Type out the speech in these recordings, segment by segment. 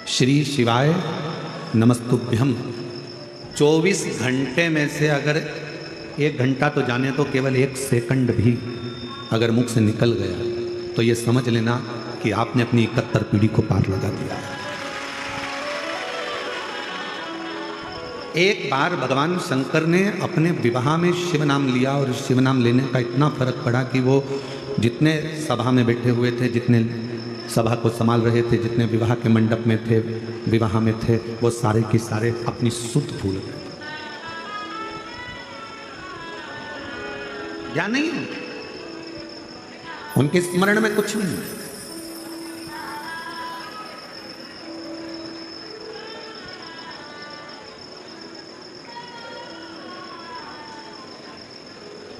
श्री शिवाय नमस्तुभ्यम। 24 घंटे में से अगर 1 घंटा तो जाने तो केवल 1 सेकंड भी अगर मुख से निकल गया तो ये समझ लेना कि आपने अपनी 71 पीढ़ी को पार लगा दिया। एक बार भगवान शंकर ने अपने विवाह में शिव नाम लिया और शिव नाम लेने का इतना फर्क पड़ा कि वो जितने सभा में बैठे हुए थे, जितने सभा को संभाल रहे थे, जितने विवाह के मंडप में थे, विवाह में थे, वो सारे के सारे अपनी सुध भूल गए। या नहीं, उनके स्मरण में कुछ नहीं।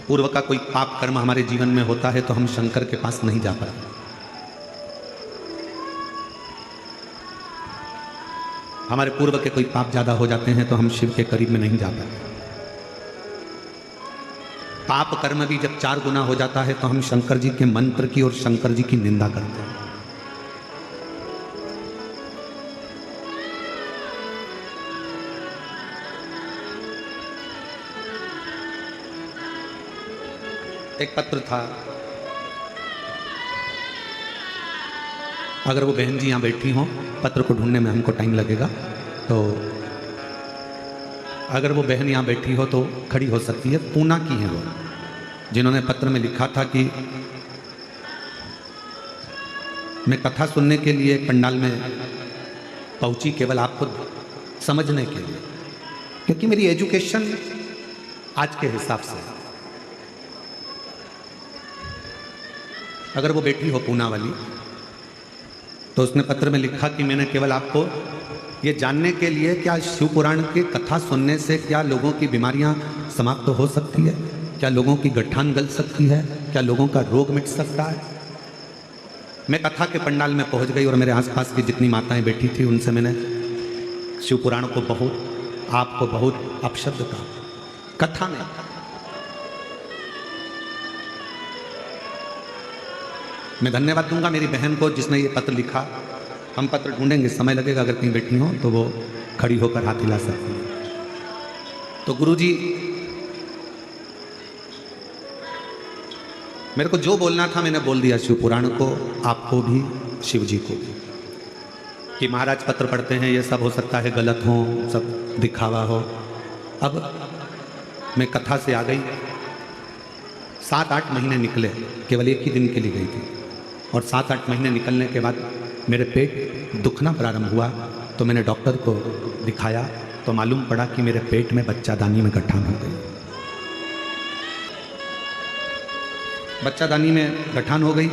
पूर्व का कोई पाप कर्म हमारे जीवन में होता है तो हम शंकर के पास नहीं जा पाते। हमारे पूर्व के कोई पाप ज्यादा हो जाते हैं तो हम शिव के करीब में नहीं जा पाते। पाप कर्म भी जब 4 गुना हो जाता है तो हम शंकर जी के मंत्र की और शंकर जी की निंदा करते हैं। एक पत्र था, अगर वो बहन जी यहाँ बैठी हों, पत्र को ढूंढने में हमको टाइम लगेगा, तो अगर वो बहन यहाँ बैठी हो तो खड़ी हो सकती है। पूना की है वो, जिन्होंने पत्र में लिखा था कि मैं कथा सुनने के लिए पंडाल में पहुंची केवल आपको समझने के लिए, क्योंकि मेरी एजुकेशन आज के हिसाब से। अगर वो बैठी हो पूना वाली, तो उसने पत्र में लिखा कि मैंने केवल आपको ये जानने के लिए क्या शिव पुराण की कथा सुनने से क्या लोगों की बीमारियां समाप्त हो सकती है, क्या लोगों की गठान गल सकती है, क्या लोगों का रोग मिट सकता है। मैं कथा के पंडाल में पहुंच गई और मेरे आसपास की जितनी माताएं बैठी थी उनसे मैंने शिव पुराण को बहुत, आपको बहुत अपशब्द कहा कथा में। मैं धन्यवाद दूंगा मेरी बहन को जिसने ये पत्र लिखा। हम पत्र ढूंढेंगे, समय लगेगा, अगर कहीं बैठी हो तो वो खड़ी होकर हाथ हिला सकती है। तो गुरुजी, मेरे को जो बोलना था मैंने बोल दिया शिव पुराण को, आपको भी, शिव जी को भी, कि महाराज पत्र पढ़ते हैं, ये सब हो सकता है गलत हो, सब दिखावा हो। अब मैं कथा से आ गई, 7-8 महीने निकले, केवल एक ही दिन के लिए गई थी, और 7-8 महीने निकलने के बाद मेरे पेट दुखना प्रारंभ हुआ। तो मैंने डॉक्टर को दिखाया तो मालूम पड़ा कि मेरे पेट में बच्चादानी में गठान हो गई। बच्चादानी में गठान हो गई,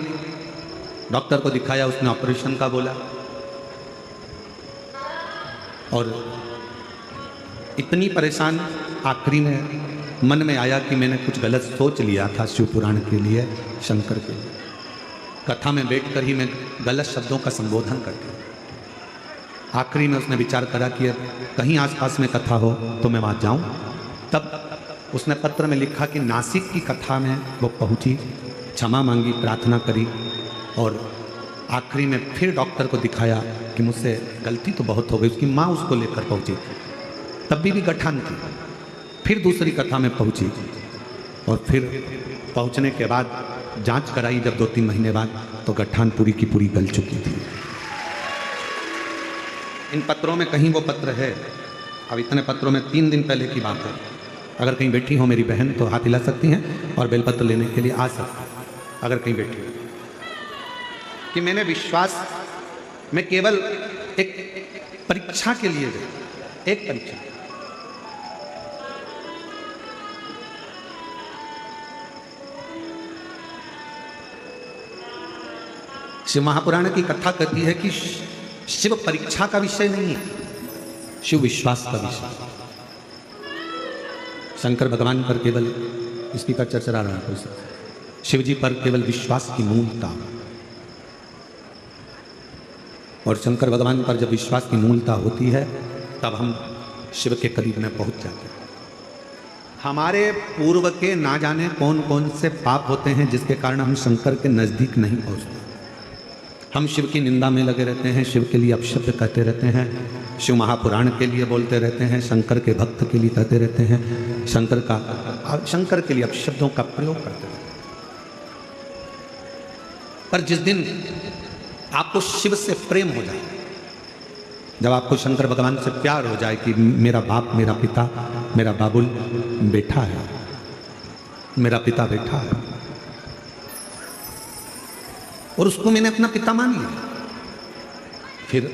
डॉक्टर को दिखाया, उसने ऑपरेशन का बोला, और इतनी परेशान, आखिरी में मन में आया कि मैंने कुछ गलत सोच लिया था शिव पुराण के लिए, शंकर के लिए। कथा में बैठकर ही मैं गलत शब्दों का संबोधन कर दिया। आखिरी में उसने विचार करा कि कहीं आसपास में कथा हो तो मैं वहाँ जाऊँ। तब उसने पत्र में लिखा कि नासिक की कथा में वो पहुँची, क्षमा मांगी, प्रार्थना करी, और आखिरी में फिर डॉक्टर को दिखाया कि मुझसे गलती तो बहुत हो गई। उसकी माँ उसको लेकर पहुँची, तब भी गठान थी। फिर दूसरी कथा में पहुँची, और फिर पहुँचने के बाद जांच कराई जब 2-3 महीने बाद, तो गठान पूरी की पूरी गल चुकी थी। इन पत्रों में कहीं वो पत्र है, अब इतने पत्रों में 3 दिन पहले की बात है। अगर कहीं बैठी हो मेरी बहन तो हाथ हिला सकती हैं और बेलपत्र लेने के लिए आ सकती हैं, अगर कहीं बैठी हो। कि मैंने विश्वास में केवल एक परीक्षा के लिए गई, एक परीक्षा। शिव महापुराण की कथा कहती है कि शिव परीक्षा का विषय नहीं है, शिव विश्वास का विषय। शंकर भगवान पर केवल, इसकी पर चर्चा रहा है, शिव जी पर केवल विश्वास की मूलता, और शंकर भगवान पर जब विश्वास की मूलता होती है तब हम शिव के करीब में पहुंच जाते हैं। हमारे पूर्व के ना जाने कौन कौन से पाप होते हैं जिसके कारण हम शंकर के नजदीक नहीं पहुंचते। हम शिव की निंदा में लगे रहते हैं, शिव के लिए अपशब्द कहते रहते हैं, शिव महापुराण के लिए बोलते रहते हैं, शंकर के भक्त के लिए कहते रहते हैं, शंकर के लिए अपशब्दों का प्रयोग करते रहते हैं। पर जिस दिन आपको शिव से प्रेम हो जाए, जब आपको शंकर भगवान से प्यार हो जाए कि मेरा बाप, मेरा पिता, मेरा बाबुल बैठा है, मेरा पिता बैठा है, और उसको मैंने अपना पिता मान लिया, फिर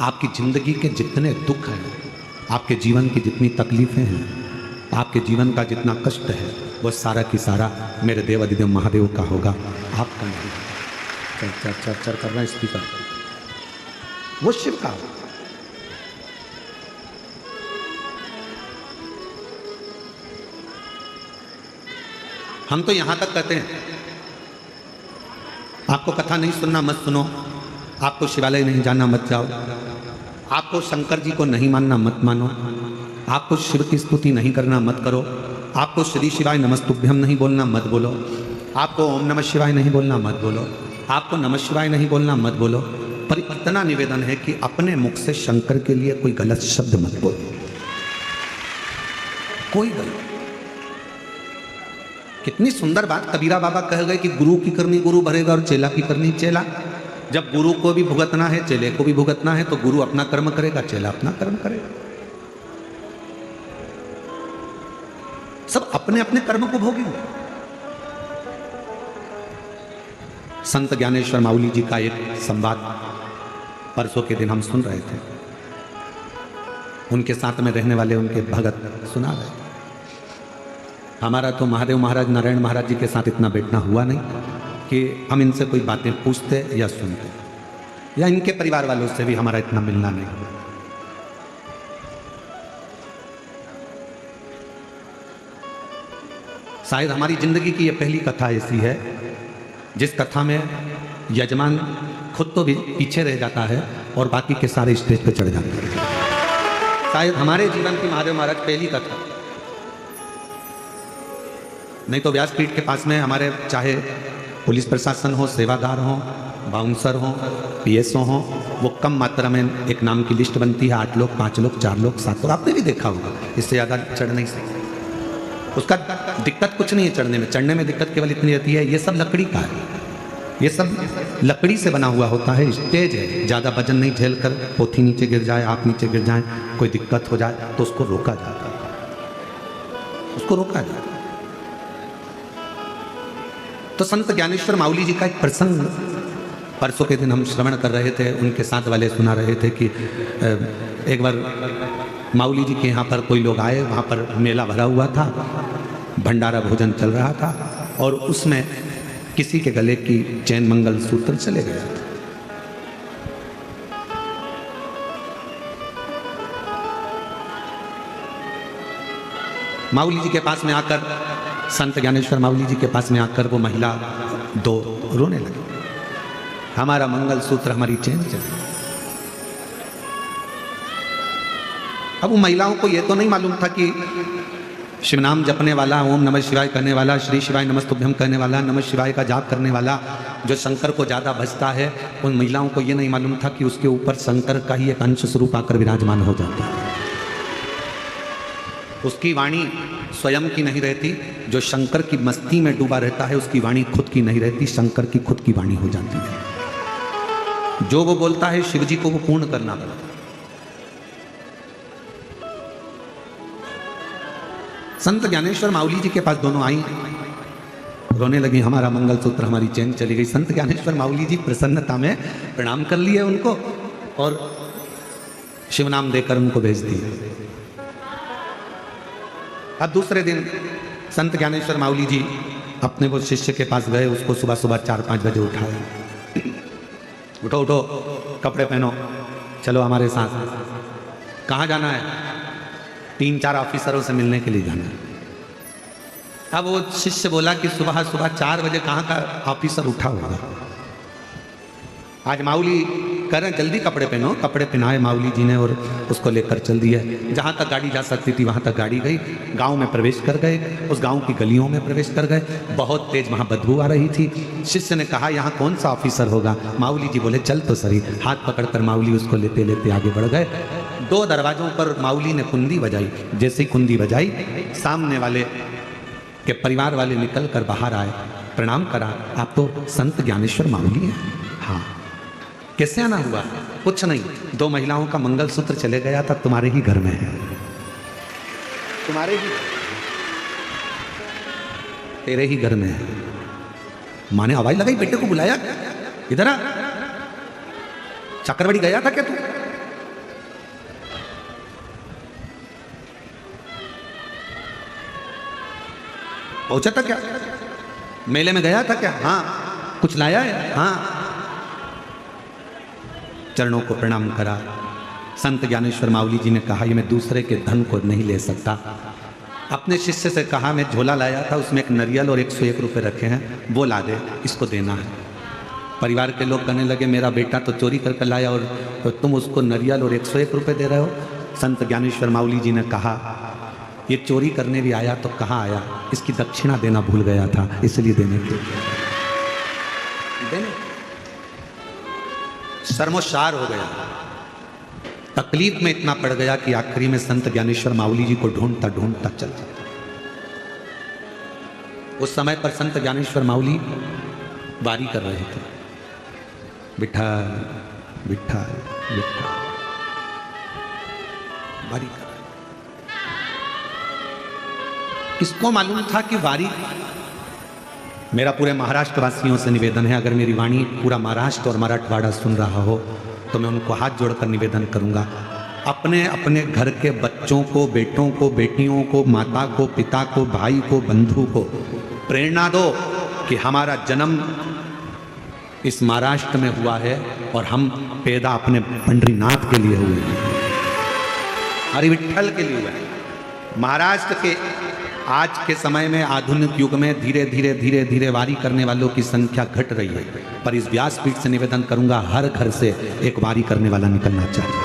आपकी जिंदगी के जितने दुख हैं, आपके जीवन की जितनी तकलीफें हैं, आपके जीवन का जितना कष्ट है, वो सारा की सारा मेरे देव अधिदेव महादेव का होगा, आपका नहीं। चर चर चर कर रहा है स्पीकर, वो शिव का। हम तो यहां तक कहते हैं, आपको कथा नहीं सुनना मत सुनो, आपको शिवालय नहीं जाना मत जाओ, आपको शंकर जी को नहीं मानना मत मानो, आपको शिव की स्तुति नहीं करना मत करो, आपको श्री शिवाय नमस्तुभ्यम नहीं बोलना मत बोलो, आपको ओम नमः शिवाय नहीं बोलना मत बोलो, आपको नमः शिवाय नहीं बोलना मत बोलो, पर इतना निवेदन है कि अपने मुख से शंकर के लिए कोई गलत शब्द मत बोलो, कोई गलत। कितनी सुंदर बात कबीरा बाबा कह गए कि गुरु की करनी गुरु भरेगा और चेला की करनी चेला। जब गुरु को भी भुगतना है, चेले को भी भुगतना है, तो गुरु अपना कर्म करेगा, चेला अपना कर्म करेगा। सब अपने अपने कर्म को भोगेंगे। संत ज्ञानेश्वर माउली जी का एक संवाद परसों के दिन हम सुन रहे थे, उनके साथ में रहने वाले उनके भगत सुना रहे थे। हमारा तो महादेव महाराज, नारायण महाराज जी के साथ इतना बैठना हुआ नहीं कि हम इनसे कोई बातें पूछते या सुनते, या इनके परिवार वालों से भी हमारा इतना मिलना नहीं हुआ। शायद हमारी जिंदगी की यह पहली कथा ऐसी है जिस कथा में यजमान खुद तो भी पीछे रह जाता है और बाकी के सारे स्टेज पे चढ़ जाते हैं। शायद हमारे जीवन की महादेव महाराज पहली कथा, नहीं तो व्यासपीठ के पास में हमारे चाहे पुलिस प्रशासन हो, सेवादार हो, बाउंसर हो, पीएसओ हो, वो कम मात्रा में एक नाम की लिस्ट बनती है, 8 लोग, 5 लोग, 4 लोग, 7 लोग, आपने भी देखा होगा, इससे ज़्यादा चढ़ नहीं सकते। उसका दिक्कत कुछ नहीं है चढ़ने में, चढ़ने में दिक्कत केवल इतनी रहती है, ये सब लकड़ी का है, ये सब लकड़ी से बना हुआ होता है, स्टेज है, ज़्यादा वजन नहीं झेल कर पोथी नीचे गिर जाए, आप नीचे गिर जाए, कोई दिक्कत हो जाए तो उसको रोका जाता है, उसको रोका जाता है। तो संत ज्ञानेश्वर माउली जी का एक प्रसंग परसों के दिन हम श्रवण कर रहे थे, उनके साथ वाले सुना रहे थे कि एक बार माउली जी के यहाँ पर कोई लोग आए, वहाँ पर मेला भरा हुआ था, भंडारा भोजन चल रहा था, और उसमें किसी के गले की चैन मंगल सूत्र चले गया था। माउली जी के पास में आकर, संत ज्ञानेश्वर माउली जी के पास में आकर वो महिला 2 रोने लगी, हमारा मंगल सूत्र, हमारी चैन चली। अब वो महिलाओं को ये तो नहीं मालूम था कि शिव नाम जपने वाला, ओम नमः शिवाय कहने वाला, श्री शिवाय नमस्तुभ्यम कहने वाला, नमः शिवाय का जाप करने वाला जो शंकर को ज़्यादा भजता है, उन महिलाओं को ये नहीं मालूम था कि उसके ऊपर शंकर का ही एक अंश स्वरूप आकर विराजमान हो जाता है। उसकी वाणी स्वयं की नहीं रहती, जो शंकर की मस्ती में डूबा रहता है उसकी वाणी खुद की नहीं रहती, शंकर की खुद की वाणी हो जाती है। जो वो बोलता है शिव जी को वो पूर्ण करना पड़ता है। संत ज्ञानेश्वर माउली जी के पास दोनों आई, रोने लगी, हमारा मंगलसूत्र, हमारी चैन चली गई। संत ज्ञानेश्वर माउली जी प्रसन्नता में प्रणाम कर लिए उनको और शिव नाम देकर उनको भेज दिए। अब दूसरे दिन संत ज्ञानेश्वर माउली जी अपने वो शिष्य के पास गए, उसको सुबह सुबह 4-5 बजे उठाए, उठो उठो, कपड़े पहनो, चलो हमारे साथ। कहाँ जाना है? 3-4 ऑफिसरों से मिलने के लिए जाना है। अब वो शिष्य बोला कि सुबह सुबह 4 बजे कहाँ का ऑफिसर उठा होगा। आज माउली कह रहे हैं जल्दी कपड़े पहनो। कपड़े पहनाए माऊली जी ने और उसको लेकर चल दिया। जहाँ तक गाड़ी जा सकती थी वहाँ तक गाड़ी गई। गांव में प्रवेश कर गए, उस गांव की गलियों में प्रवेश कर गए। बहुत तेज वहाँ बदबू आ रही थी। शिष्य ने कहा यहाँ कौन सा ऑफिसर होगा। माऊली जी बोले चल तो सही। हाथ पकड़कर माऊली उसको लेते लेते आगे बढ़ गए। 2 दरवाजों पर माऊली ने कुंडी बजाई। जैसे ही कुंडी बजाई, सामने वाले के परिवार वाले निकल कर बाहर आए, प्रणाम करा। आप तो संत ज्ञानेश्वर माऊली हैं? हाँ। कैसे आना हुआ? कुछ नहीं, 2 महिलाओं का मंगलसूत्र चले गया था, तुम्हारे ही घर में है। तुम्हारे ही, तेरे ही घर में है। माँ ने आवाज लगाई, बेटे को बुलाया, इधर आ। चक्रवड़ी गया था क्या तू? पहुंचा था क्या? मेले में गया था क्या? हाँ। कुछ लाया है? हाँ। चरणों को प्रणाम करा। संत ज्ञानेश्वर माऊली जी ने कहा ये मैं दूसरे के धन को नहीं ले सकता। अपने शिष्य से कहा मैं झोला लाया था, उसमें एक नरियल और 101 रुपये रखे हैं, वो ला दे, इसको देना है। परिवार के लोग कहने लगे मेरा बेटा तो चोरी करके लाया और तो तुम उसको नरियल और 101 रुपये दे रहे हो। संत ज्ञानेश्वर माऊली जी ने कहा ये चोरी करने भी आया तो कहाँ आया, इसकी दक्षिणा देना भूल गया था, इसलिए देने के देने शर्मोशार हो गया। तकलीफ में इतना पड़ गया कि आखिरी में संत ज्ञानेश्वर माऊली जी को ढूंढता ढूंढता चल जाता। उस समय पर संत ज्ञानेश्वर माऊली वारी कर रहे थे, विठ्ठल विठ्ठल विठ्ठल वारी कर। किसको मालूम था कि वारी, मेरा पूरे महाराष्ट्र वासियों से निवेदन है, अगर मेरी वाणी पूरा महाराष्ट्र और मराठवाड़ा सुन रहा हो तो मैं उनको हाथ जोड़कर निवेदन करूंगा, अपने अपने घर के बच्चों को, बेटों को, बेटियों को, माता को, पिता को, भाई को, बंधु को प्रेरणा दो कि हमारा जन्म इस महाराष्ट्र में हुआ है और हम पैदा अपने पंडरीनाथ के लिए हुए हैं, हरि विठ्ठल के लिए हुए हैं। महाराष्ट्र के आज के समय में आधुनिक युग में धीरे धीरे धीरे धीरे वारी करने वालों की संख्या घट रही है, पर इस व्यासपीठ से निवेदन करूंगा हर घर से एक वारी करने वाला निकलना चाहिए।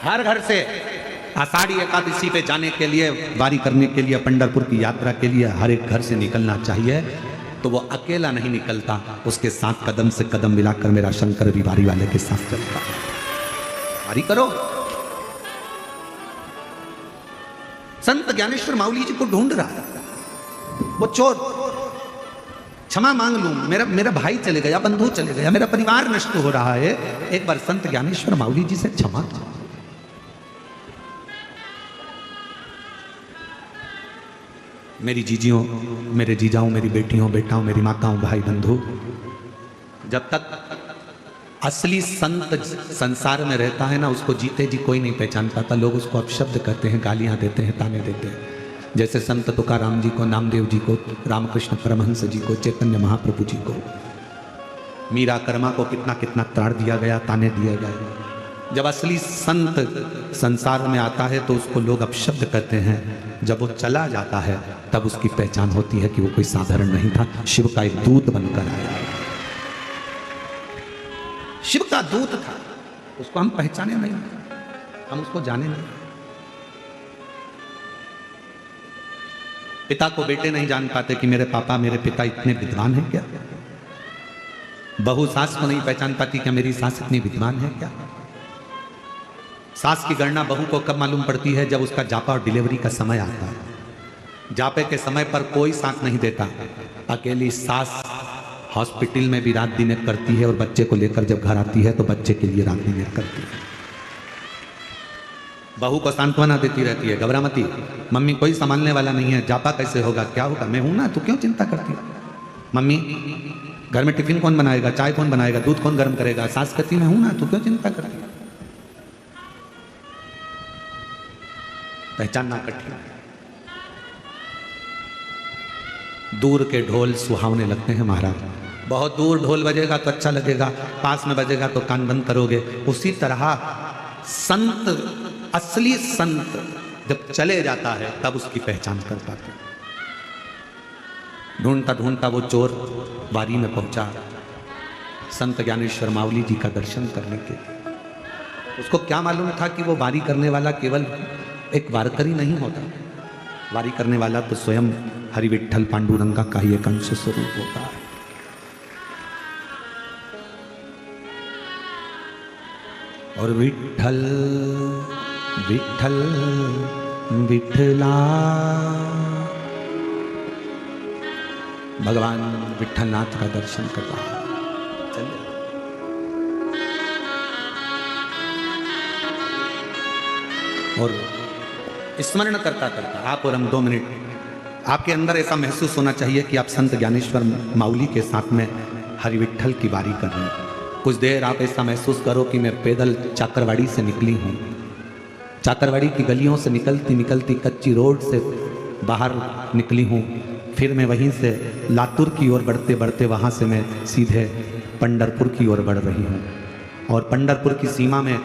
हर घर से आषाढ़ी एकादशी पे जाने के लिए, वारी करने के लिए, पंढरपुर की यात्रा के लिए हर एक घर से निकलना चाहिए। तो वो अकेला नहीं निकलता, उसके साथ कदम से कदम मिलाकर मेरा शंकर भी वारी वाले के साथ चलता। वारी करो। संत ज्ञानेश्वर माऊली जी को ढूंढ रहा है, वो चोर, क्षमा मांग लूं, मेरा भाई चले गया, बंधु चले गया, मेरा परिवार नष्ट हो रहा है, एक बार संत ज्ञानेश्वर माऊली जी से क्षमा। मेरी जीजियों, मेरे जीजाओं, मेरी बेटियों, बेटाओं, मेरी माताओं, भाई बंधु, जब तक असली संत संसार में रहता है ना, उसको जीते जी कोई नहीं पहचान पाता। लोग उसको अपशब्द कहते हैं, गालियां देते हैं, ताने देते हैं। जैसे संत तुकाराम जी को, नामदेव जी को, रामकृष्ण परमहंस जी को, चैतन्य महाप्रभु जी को, मीरा कर्मा को कितना कितना त्राण दिया गया, ताने दिए गए। जब असली संत संसार में आता है तो उसको लोग अपशब्द कहते हैं। जब वो चला जाता है तब उसकी पहचान होती है कि वो कोई साधारण नहीं था, शिव का एक दूत बनकर आया, शिव का दूत था। उसको हम पहचाने नहीं, हम उसको जाने नहीं। पिता को बेटे नहीं जान पाते कि मेरे पापा, मेरे पिता इतने विद्वान हैं क्या। बहू सास को नहीं पहचान पाती क्या मेरी सास इतनी विद्वान है क्या। सास की गणना बहू को कब मालूम पड़ती है, जब उसका जापा और डिलीवरी का समय आता है। जापे के समय पर कोई साथ नहीं देता, अकेली सास हॉस्पिटल में भी रात दिन करती है और बच्चे को लेकर जब घर आती है तो बच्चे के लिए रात दिन करती है। बहू को सांत्वना देती रहती है, घबरा मती, मम्मी कोई संभालने वाला नहीं है, जापा कैसे होगा, क्या होगा, मैं हूं ना, तू क्यों चिंता करती है। मम्मी घर में टिफिन कौन बनाएगा, चाय कौन बनाएगा, दूध कौन गर्म करेगा। सास कहती मैं हूं ना, तू क्यों चिंता करती है। पहचानना कठिन। दूर के ढोल सुहावने लगते हैं महाराज। बहुत दूर ढोल बजेगा तो अच्छा लगेगा, पास में बजेगा तो कान बंद करोगे। उसी तरह संत, असली संत जब चले जाता है तब उसकी पहचान कर पाते। ढूंढता ढूंढता वो चोर वारी में पहुंचा, संत ज्ञानेश्वर मावली जी का दर्शन करने के। उसको क्या मालूम था कि वो वारी करने वाला केवल एक वारकरी नहीं होता, वारी करने वाला तो स्वयं हरि विठ्ठल पांडुरंगा का ही एक अंश स्वरूप होता है। और विठ्ठल विठ्ठल विठ्ठला, भगवान विठ्ठलनाथ का दर्शन कर रहा है। चलिए और स्मरण करता करता आप और हम 2 मिनट, आपके अंदर ऐसा महसूस होना चाहिए कि आप संत ज्ञानेश्वर मावली के साथ में हरि विठ्ठल की वारी कर रहे हैं। कुछ देर आप ऐसा महसूस करो कि मैं पैदल चाकरवाड़ी से निकली हूँ, चाकरवाड़ी की गलियों से निकलती निकलती कच्ची रोड से बाहर निकली हूँ, फिर मैं वहीं से लातूर की ओर बढ़ते बढ़ते वहाँ से मैं सीधे पंढरपुर की ओर बढ़ रही हूँ। और पंढरपुर की सीमा में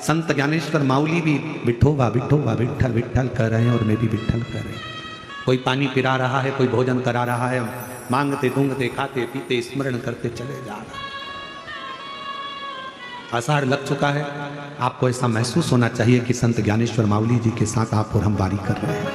संत ज्ञानेश्वर मावली भी विठोबा विठोबा विठ्ठल विठ्ठल कर रहे हैं और मैं भी विठ्ठल कर रहे हैं। कोई पानी पिला रहा है, कोई भोजन करा रहा है, मांगते दूंगते खाते पीते स्मरण करते चले जा रहा है। आषाढ़ लग चुका है, आपको ऐसा महसूस होना चाहिए कि संत ज्ञानेश्वर मावली जी के साथ आप और हम वारी कर रहे हैं।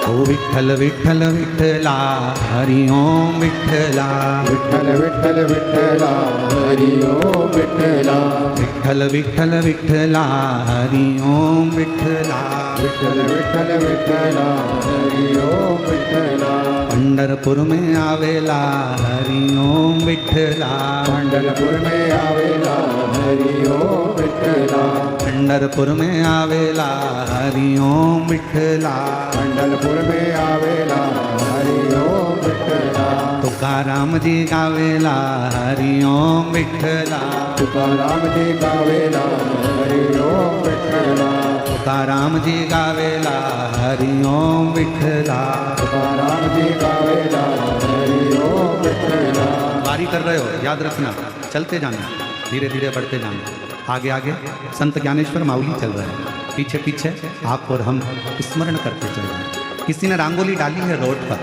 ओ विठ्ठल विठ्ठल विठ्ठला हरि ओम विठ्ठला, विठ्ठल विठ्ठल विठ्ठला हरि ओम विठ्ठला, विठ्ठल विठ्ठल विठ्ठला हरि ओम विठ्ठला, विठ्ठल विठ्ठल विठ्ठला हरि ओम विठ्ठला, पंढरपुर में आवेला हरि ओम विठ्ठला, पंढरपुर में आवेला हरि ओम विठ्ठला, पंढरपुर में आवेला हरि ओम विठ्ठला, पंढरपुर में आवेला हरि ओम विठ्ठला, तुकाराम जी गावेला हरि ओम विठ्ठला, तुकाराम जी गावेला हरि ओम विठ्ठला, तुकाराम जी गावेला हरि ओम विठ्ठला। तुकाराम जी गावेला हरि ओम विठ्ठला। वारी कर रहे हो, याद रखना, चलते जाना, धीरे धीरे बढ़ते जाना। आगे आगे संत ज्ञानेश्वर मावली चल रहे हैं, पीछे पीछे आप और हम स्मरण करते चल रहे हैं। किसी ने रंगोली डाली है रोड पर,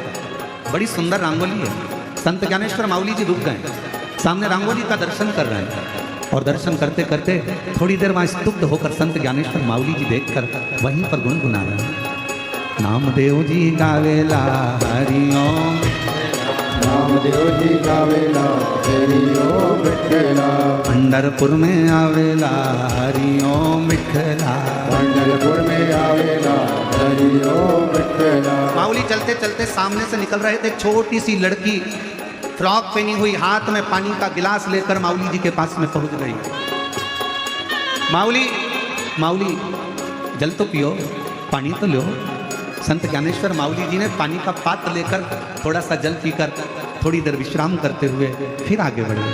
बड़ी सुंदर रंगोली है। संत ज्ञानेश्वर मावली जी रुक गए, सामने रंगोली का दर्शन कर रहे हैं और दर्शन करते करते थोड़ी देर वहाँ स्तुब्ध होकर संत ज्ञानेश्वर मावली जी देखकर वहीं पर गुनगुना रहे हैं। नामदेव जी गावेला हरि ओम, नामदेव जी गावेला हरि ओम विठ्ठला, पंढरपुर में आवेला हरि ओम विठ्ठला, पंढरपुर में आवेला हरि ओम विठ्ठला। मावली चलते चलते सामने से निकल रहे थे, एक छोटी सी लड़की फ्रॉक पहनी हुई, हाथ में पानी का गिलास लेकर मावली जी के पास में पहुंच गई। मावली मावली जल तो पियो, पानी तो लो। संत ज्ञानेश्वर मावली जी ने पानी का पात्र लेकर थोड़ा सा जल पीकर थोड़ी देर विश्राम करते हुए फिर आगे बढ़े।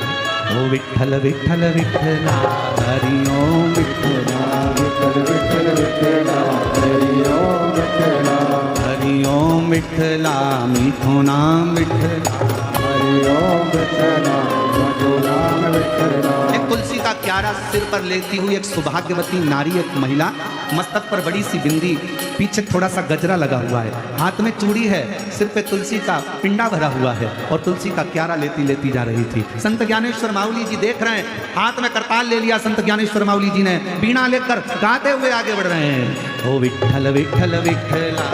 ओ विठ्ठल विठ्ठल विठ्ठला हरि ओम विठ्ठला, विठ्ठल विठ्ठल विठ्ठला हरि ओम विठ्ठला, हरि ओम विठ्ठला मीठो नाम विठ्ठला, हरि ओम विठ्ठला मधु नाम विठ्ठला। एक तुलसी का क्यारा सिर पर लेती हुई एक सौभाग्यवती नारी, एक महिला, मस्तक पर बड़ी सी बिंदी, पीछे थोड़ा सा गजरा लगा हुआ है, हाथ में चूड़ी है, सिर पे तुलसी का पिंडा भरा हुआ है और तुलसी का क्यारा लेती लेती जा रही थी। संत ज्ञानेश्वर मावली जी देख रहे हैं, हाथ में करताल ले लिया संत ज्ञानेश्वर मावली जी ने, बीणा लेकर गाते हुए आगे बढ़ रहे हैं। ओ विठ्ठल विठ्ठल विठ्ठला,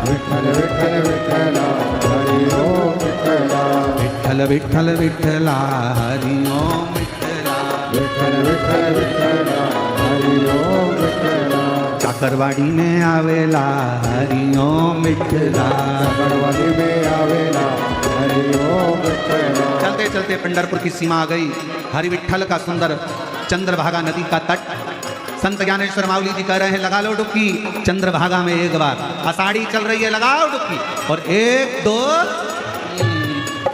विठ्ठल विठ्ठल विठ्ठला हरि ओम विठ्ठला, विठ्ठल विठ्ठल विठ्ठला हरि ओम विठ्ठला, विठ्ठल विठ्ठल विठ्ठला हरि ओम विठ्ठला, चाकरवाड़ी में आवेला हरि ओम विठ्ठला, चाकरवाड़ी में आवेला हरि ओम विठ्ठला। चलते चलते पंढरपुर की सीमा आ गई। हरि विठ्ठल का सुंदर चंद्रभागा नदी का तट, संत ज्ञानेश्वर मावली जी कह रहे हैं लगा लो डुबकी चंद्रभागा में एक बार, आषाढ़ी चल रही है, लगाओ डुबकी, और 1 2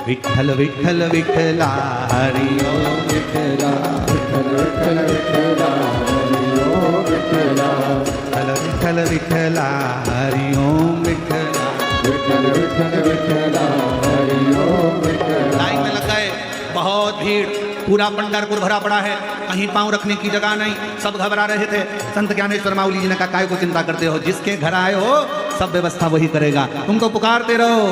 विठ्ठल विठ्ठल विठ्ठला हरि ओम विठ्ठला, विठ्ठल विठ्ठल विठ्ठला हरि ओम विठ्ठला, विठ्ठल विठ्ठला हरि ओम विठ्ठला। विठ्ठल विठ्ठल विठ्ठला हरि ओम विठ्ठला। लाइन में लग गए, बहुत भीड़, पूरा पंढरपुर भरा पड़ा है, कहीं पांव रखने की जगह नहीं, सब घबरा रहे थे। संत ज्ञानेश्वर माऊली जी ने कहा काय को चिंता करते हो, जिसके घर आए हो सब व्यवस्था वही करेगा, तुम तो पुकारते रहो।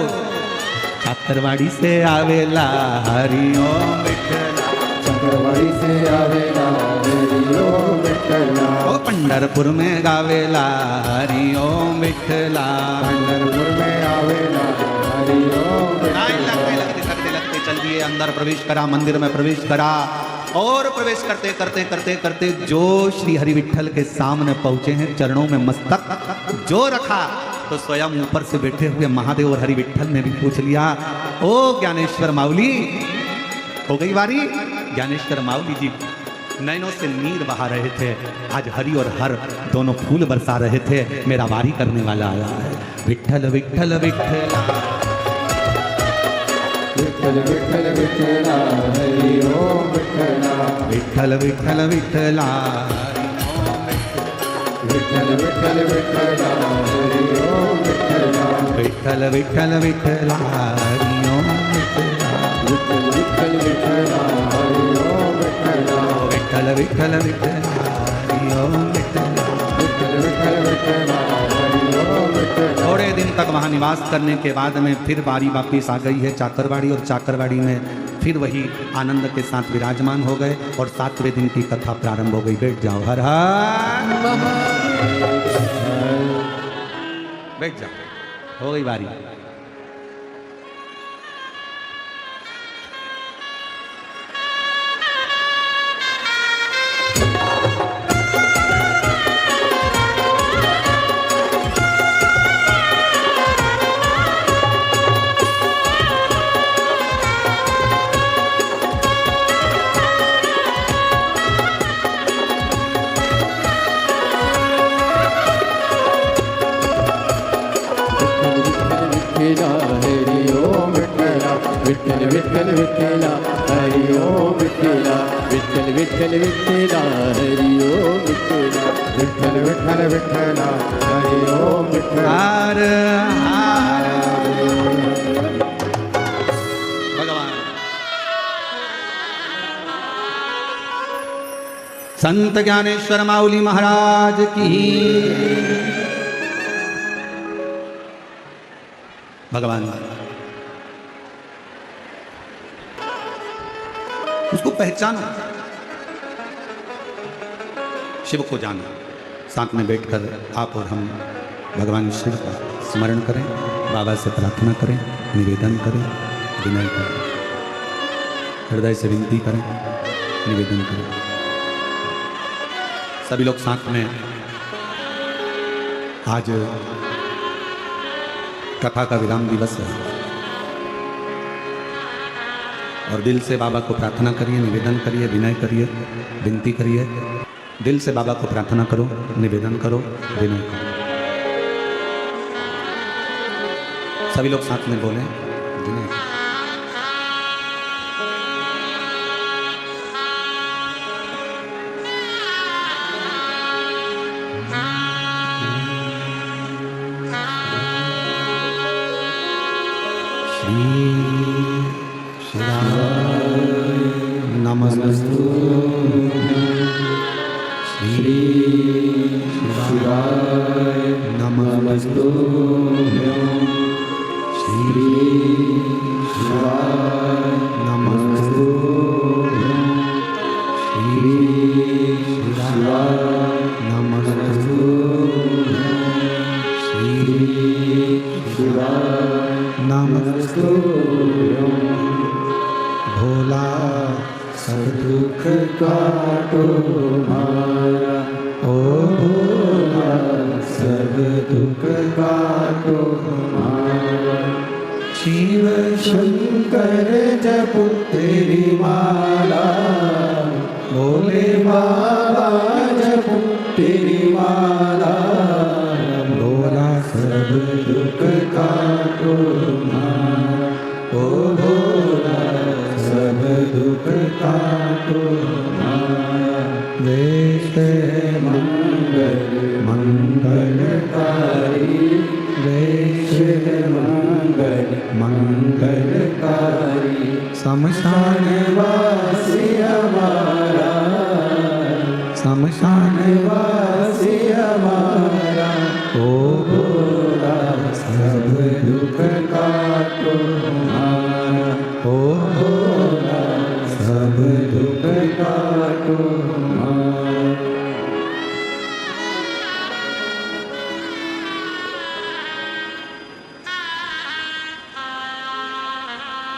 चाकरवाड़ी से आवेला हरि ओम विठला, चाकरवाड़ी से आवेला हरि ओम विठला, ओ पंढरपुर में गावेला हरि ओम विठला, पंढरपुर में आवेला हरि ओम विठला। लगते चल दिए, अंदर प्रवेश करा, मंदिर में प्रवेश करा और प्रवेश करते करते करते करते जो श्री हरि विठल के सामने पहुंचे हैं, चरणों में मस्तक जो रखा, तो स्वयं ऊपर से बैठे हुए महादेव और हरि विठल ने भी पूछ लिया, ओ ज्ञानेश्वर माऊली हो गई बारी। ज्ञानेश्वर माऊली जी नैनों से नीर बहा रहे थे, आज हरि और हर दोनों फूल बरसा रहे थे, मेरा वारी करने वाला आया है। विठल विठल विठला, विठल विठल विठला हरि ओम विठला, विठल विठल विठला, विठल विठल विठला हरि ओम विठला, विठल विठल विठला हरि ओम विठला, विठल विठल विठला हरि ओम विठला, विठल विठल विठला हरि ओम विठला, विठल विठल विठला हरि ओम विठला। थोड़े दिन तक वहाँ निवास करने के बाद में फिर बारी वापिस आ गई है चाकरवाड़ी, और चाकरवाड़ी में फिर वही आनंद के साथ विराजमान हो गए और 7वें दिन की कथा प्रारंभ हो गई। बैठ जाओ, हर हर बैठ जाओ, हो गई बारी। विठल विठल विठला हरि ओम विठला, विठल विठल विठला हरि ओम विठला, विठल विठल विठला हरि ओम विठला। हर हर भगवान। संत ज्ञानेश्वर माऊली महाराज की, भगवान उसको पहचानो, शिव को जानो। साथ में बैठकर आप और हम भगवान शिव का स्मरण करें, बाबा से प्रार्थना करें, निवेदन करें, विनय करें, हृदय से विनती करें, निवेदन करें। सभी लोग साथ में आज कथा का विराम दिवस है और दिल से बाबा को प्रार्थना करिए, निवेदन करिए, विनय करिए, विनती करिए। दिल से बाबा को प्रार्थना करो, निवेदन करो, विनय करो। सभी लोग साथ में बोलें, विनय करो। नमस्तु श्री शिवाय नमस्तु श्री शिवाय नमस्तु श्री शिवाय नमस्तु श्री शिवाय नमस्तु। भोला सब दुख काटो मारा, ओ भोला सब दुख काटो मारा। शिव शंकर जपो तेरी माला, भोले बाबा जपो तेरी माला। भोला सब दुख काटो मारा, ओ भोला सब दुख काटो मारा। वेश मंगल मंगलकारी, वेश मंगल मंगलकारी। शमशान वासी शमशान वासी हमारा ओ भोला, सब दुख काटो हमारा ओ भोला, सब दुख काटो हमारा।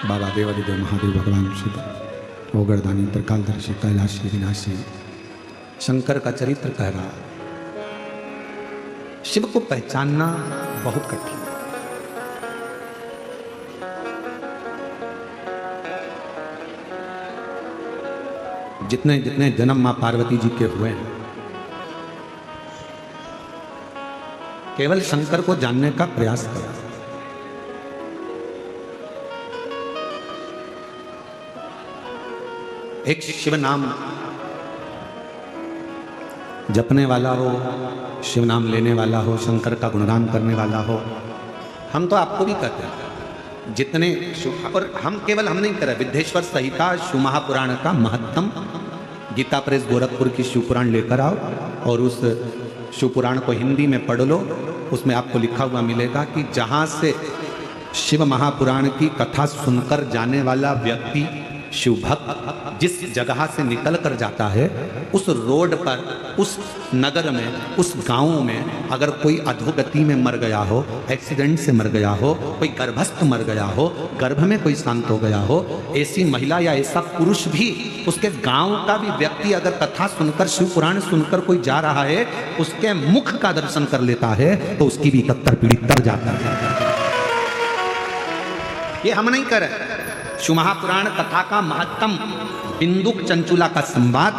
बाबा देवादिदेव महादेव भगवान शिव ओगरदानी त्रिकालदर्शी कैलाशी विनाशी शंकर का चरित्र कह रहा है। शिव को पहचानना बहुत कठिन है। जितने जितने जन्म मां पार्वती जी के हुए हैं, केवल शंकर को जानने का प्रयास करा। एक शिव नाम जपने वाला हो, शिव नाम लेने वाला हो, शंकर का गुणगान करने वाला हो। हम तो आपको भी कहते हैं जितने और हम नहीं कर रहे। विद्येश्वर संहिता शिव महापुराण का महत्तम गीता प्रेस गोरखपुर की शिव पुराण लेकर आओ और उस शिव पुराण को हिंदी में पढ़ लो। उसमें आपको लिखा हुआ मिलेगा कि जहाँ से शिव महापुराण की कथा सुनकर जाने वाला व्यक्ति शिव भक्त जिस जगह से निकल कर जाता है, उस रोड पर, उस नगर में, उस गांव में अगर कोई अधोगति में मर गया हो, एक्सीडेंट से मर गया हो, कोई गर्भस्थ मर गया हो, गर्भ में कोई शांत हो गया हो, ऐसी महिला या ऐसा पुरुष भी, उसके गांव का भी व्यक्ति अगर कथा सुनकर, शिव पुराण सुनकर कोई जा रहा है, उसके मुख का दर्शन कर लेता है तो उसकी भी 71 पीढ़ी तर जाता है। ये हम नहीं कर रहे। शिव महापुराण कथा का महत्तम बिंदुक चंचुला का संवाद,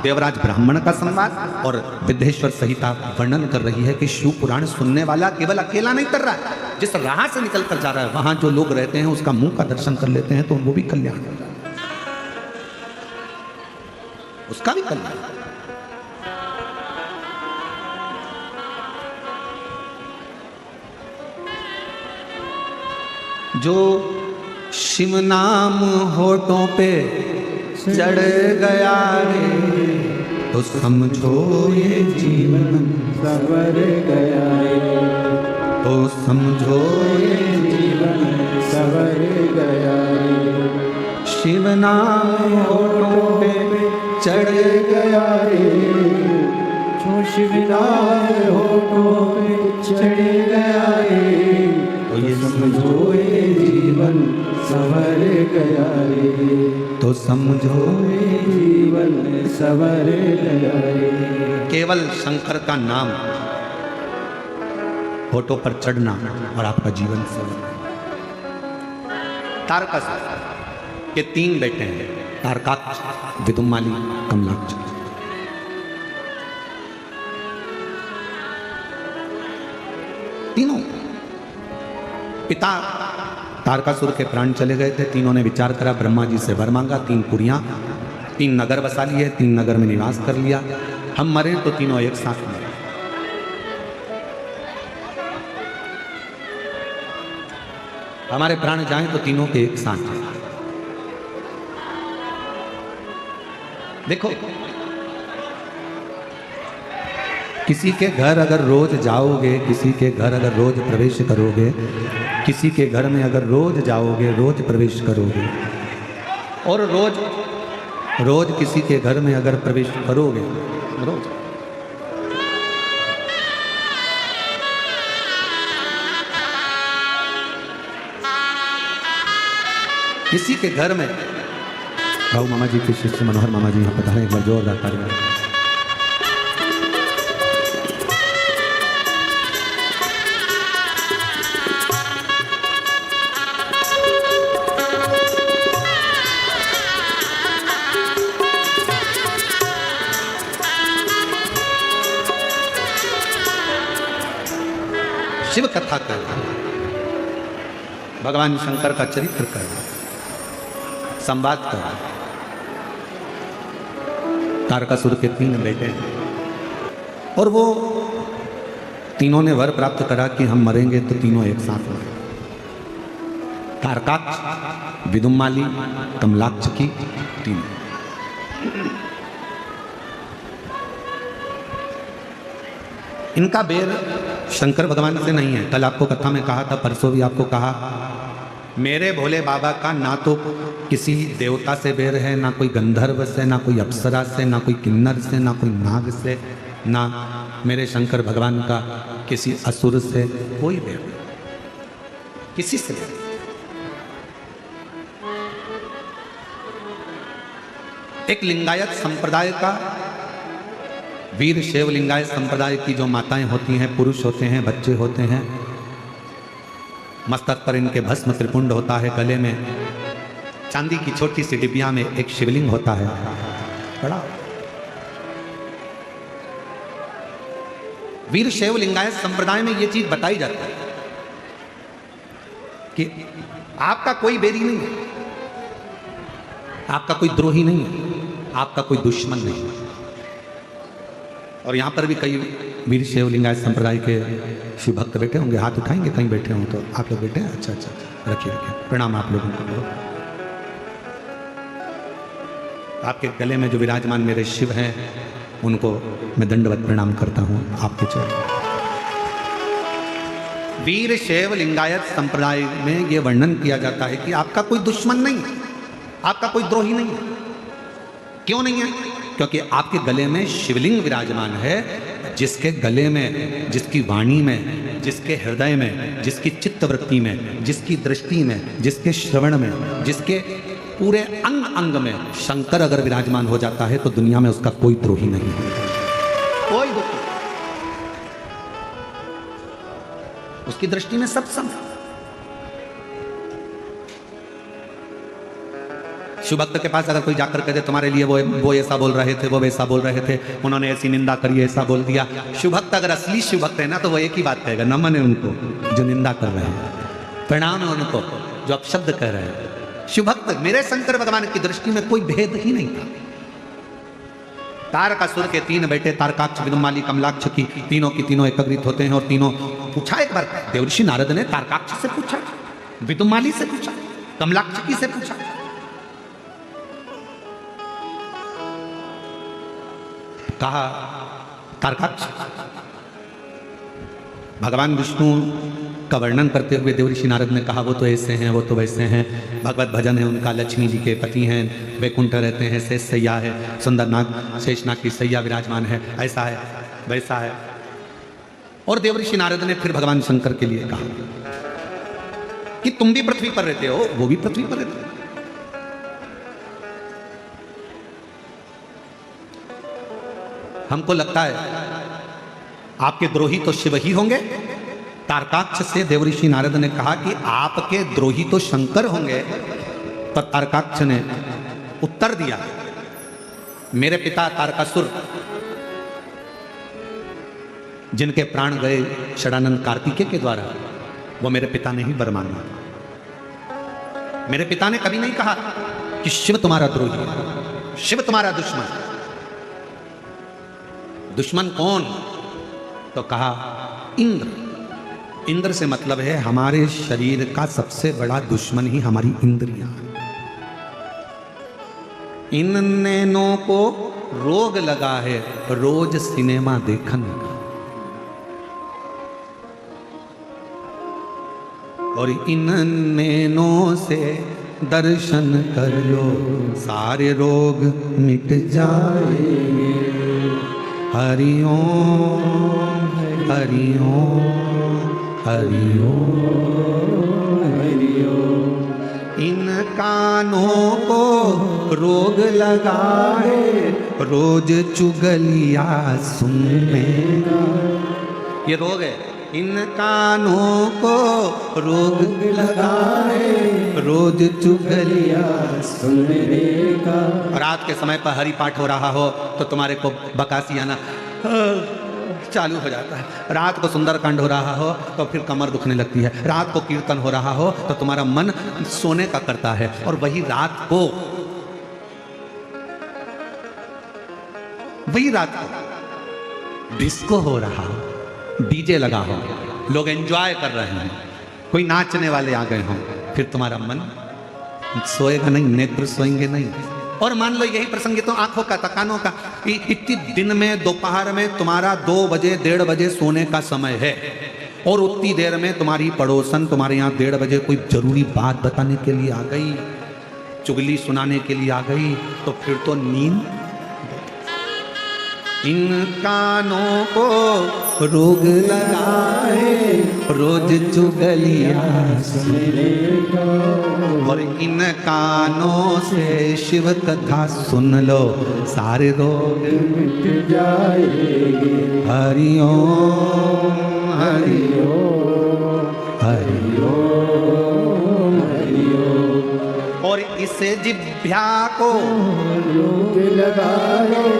देवराज ब्राह्मण का संवाद और विद्येश्वर संहिता वर्णन कर रही है कि शिव पुराण सुनने वाला केवल अकेला नहीं कर रहा है, जिस राह से निकल कर जा रहा है वहां जो लोग रहते हैं उसका मुंह का दर्शन कर लेते हैं तो वो भी कल्याण हो जाता है, उसका भी कल्याण। जो शिव नाम होठों पे चढ़ गया रे तो समझो ये जीवन सवर गया रे, तो समझो ये जीवन सवर गया रे। शिव नाम होठों पे चढ़ गया रे, जो शिव नाम होठों पे चढ़ गया रे, तो ये समझो ये जीवन सवर गया रे, तो समझो ये जीवन सवर गया रे। केवल शंकर का नाम होठों पर चढ़ना और आपका जीवन सवर। तारकासुर के 3 बेटे हैं, तारकाक्ष, विदुमाली, कमलाक्ष। तीनों पिता तारकासुर के प्राण चले गए थे। तीनों ने विचार करा, ब्रह्मा जी से वर मांगा, 3 पुरियां, 3 नगर बसा लिए, 3 नगर में निवास कर लिया। हम मरे तो तीनों एक साथ मरे। हमारे प्राण जाएं तो तीनों के एक साथ जाएं। देखो, किसी के घर अगर रोज जाओगे, किसी के घर अगर रोज प्रवेश करोगे, किसी के घर में अगर रोज जाओगे, रोज प्रवेश करोगे और रोज किसी के घर में अगर प्रवेश करोगे, रोज किसी के घर में, भाऊ मामा जी के शिष्य मनोहर मामा जी यहाँ पधारे, एक बार जोरदार तालियां। शिव कथा कर, भगवान शंकर का चरित्र कर, संवाद कर। तारकासुर के 3 बेटे हैं और वो तीनों ने वर प्राप्त करा कि हम मरेंगे तो तीनों एक साथ मरेंगे। तारकाक्ष, विदुमाली, कमलाक्ष की 3। इनका बेर शंकर भगवान से नहीं है। कल आपको कथा में कहा था, परसों भी आपको कहा, मेरे भोले बाबा का ना तो किसी देवता से बेर है, ना कोई गंधर्व से, ना कोई अप्सरा से, ना कोई किन्नर से, ना कोई नाग से, ना मेरे शंकर भगवान का किसी असुर से कोई बेर नहीं, किसी से बेर। एक लिंगायत संप्रदाय का, वीर शैव लिंगायत संप्रदाय की जो माताएं होती हैं, पुरुष होते हैं, बच्चे होते हैं, मस्तक पर इनके भस्म त्रिपुंड होता है, गले में चांदी की छोटी सी डिबिया में एक शिवलिंग होता है बड़ा। वीर शैव लिंगायत संप्रदाय में यह चीज बताई जाती है कि आपका कोई बैरी नहीं है, आपका कोई द्रोही नहीं है, आपका कोई दुश्मन नहीं है। और यहां पर भी कई वीर शैव लिंगायत संप्रदाय के शिव भक्त बैठे होंगे, हाथ उठाएंगे, कहीं बैठे हों तो। आप लोग बैठे हैं? अच्छा अच्छा, रखिए रखिए, प्रणाम आप लोगों को। आपके गले में जो विराजमान मेरे शिव हैं, उनको मैं दंडवत प्रणाम करता हूं आपके चरणों। वीर शैव लिंगायत संप्रदाय में यह वर्णन किया जाता है कि आपका कोई दुश्मन नहीं है, आपका कोई द्रोही नहीं है। क्यों नहीं है? क्योंकि आपके गले में शिवलिंग विराजमान है, जिसके गले में, जिसकी वाणी में, जिसके हृदय में, जिसकी चित्तवृत्ति में, जिसकी दृष्टि में, जिसके श्रवण में, जिसके पूरे अंग अंग में शंकर अगर विराजमान हो जाता है तो दुनिया में उसका कोई द्रोही नहीं है, कोई दुखी। उसकी दृष्टि में सब सम है। शिव भक्त के पास अगर कोई जाकर कहते तुम्हारे लिए वो ऐसा बोल रहे थे, वो वैसा बोल रहे थे, उन्होंने ऐसी निंदा करी, ऐसा बोल दिया, शिव भक्त अगर असली शिव भक्त है ना, तो वो एक ही बात कहेगा, नमन है उनको जो निंदा कर रहे हैं, प्रणाम है उनको जो अपशब्द कह रहे हैं। शिव भक्त, मेरे शंकर भगवान की दृष्टि में कोई भेद ही नहीं था। तारकासुर के 3 बेटे तारकाक्ष, विदुमाली, कमलाक्ष की तीनों एकत्रित होते हैं और तीनों पूछा। एक बार देवर्षि नारद ने तारकाक्ष से पूछा, विदुमाली से पूछा, कमलाक्ष से पूछा, कहा तारकाक्ष, भगवान विष्णु का वर्णन करते हुए देवर्षि नारद ने कहा वो तो ऐसे हैं, वो तो वैसे हैं, भगवत भजन है उनका, लक्ष्मी जी के पति हैं, वैकुंठ रहते हैं, शेष सैया है, सुंदरनाग शेषनाग की सैया विराजमान है, ऐसा है वैसा है। और देवर्षि नारद ने फिर भगवान शंकर के लिए कहा कि तुम भी पृथ्वी पर रहते हो, वो भी पृथ्वी पर रहते हो। हमको लगता है आपके द्रोही तो शिव ही होंगे। तारकाक्ष से देवर्षि नारद ने कहा कि आपके द्रोही तो शंकर होंगे। तो तारकाक्ष ने उत्तर दिया, मेरे पिता तारकासुर, जिनके प्राण गए षडानंद कार्तिकेय के द्वारा, वो मेरे पिता ने ही वर मांगा। मेरे पिता ने कभी नहीं कहा कि शिव तुम्हारा द्रोही है, शिव तुम्हारा दुश्मन। दुश्मन कौन? तो कहा इंद्र। इंद्र से मतलब है हमारे शरीर का सबसे बड़ा दुश्मन ही हमारी इंद्रियां। इन नैनों को रोग लगा है रोज सिनेमा देखने का, और इन नैनों से दर्शन कर लो सारे रोग मिट जाएंगे। हरि ओम हरि ओम हरि ओम हरि ओम। इन कानों को रोग लगा है रोज चुगलिया सुनने का, ये रोग है। इन कानों को रोग लगा है रोज चुगलिया सुनने का। रात के समय पर हरि पाठ हो रहा हो तो तुम्हारे को बकासी आना चालू हो जाता है। रात को सुंदरकांड हो रहा हो तो फिर कमर दुखने लगती है। रात को कीर्तन हो रहा हो तो तुम्हारा मन सोने का करता है। और वही रात को डिस्को हो रहा हो, डीजे लगा हो, लोग एंजॉय कर रहे हैं, कोई नाचने वाले आ गए हों, फिर तुम्हारा मन सोएगा नहीं, नेत्र सोएंगे नहीं, और मान लो यही प्रसंग तो आंखों का था, कानों का, इतनी दिन में दोपहर में तुम्हारा 2 बजे 1:30 बजे सोने का समय है और उतनी देर में तुम्हारी पड़ोसन तुम्हारे यहाँ 1:30 बजे कोई जरूरी बात बताने के लिए आ गई, चुगली सुनाने के लिए आ गई, तो फिर तो नींद। इन कानों को रोग लगाए रोज चुगलियां सुनने को, और इन कानों से शिव कथा सुन लो सारे रोग मिट जाएंगे। हरि ओम हरि ओम हरि ओम हरि ओम। और इस जिभ्या को रोग लगाए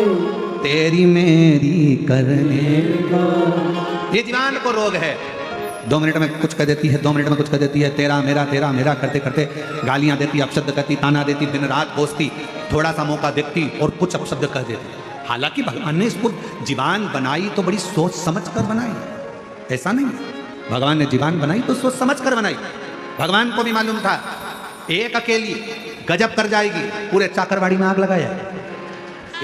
तेरी मेरी करने का। ये जीवान को रोग है, 2 मिनट में कुछ कह देती है, 2 मिनट में कुछ कह देती है, तेरा मेरा करते करते गालियां देती, अपशब्द कहती, ताना देती, दिन रात कोसती, थोड़ा सा मौका देखती और कुछ अपशब्द कह देती। हालांकि भगवान ने इसको जीवान बनाई तो बड़ी सोच समझ कर बनाई, ऐसा नहीं। भगवान ने जीवान बनाई तो सोच समझ कर बनाई। भगवान को भी मालूम था एक अकेली गजब कर जाएगी, पूरे चाकरवाड़ी में आग लगाया।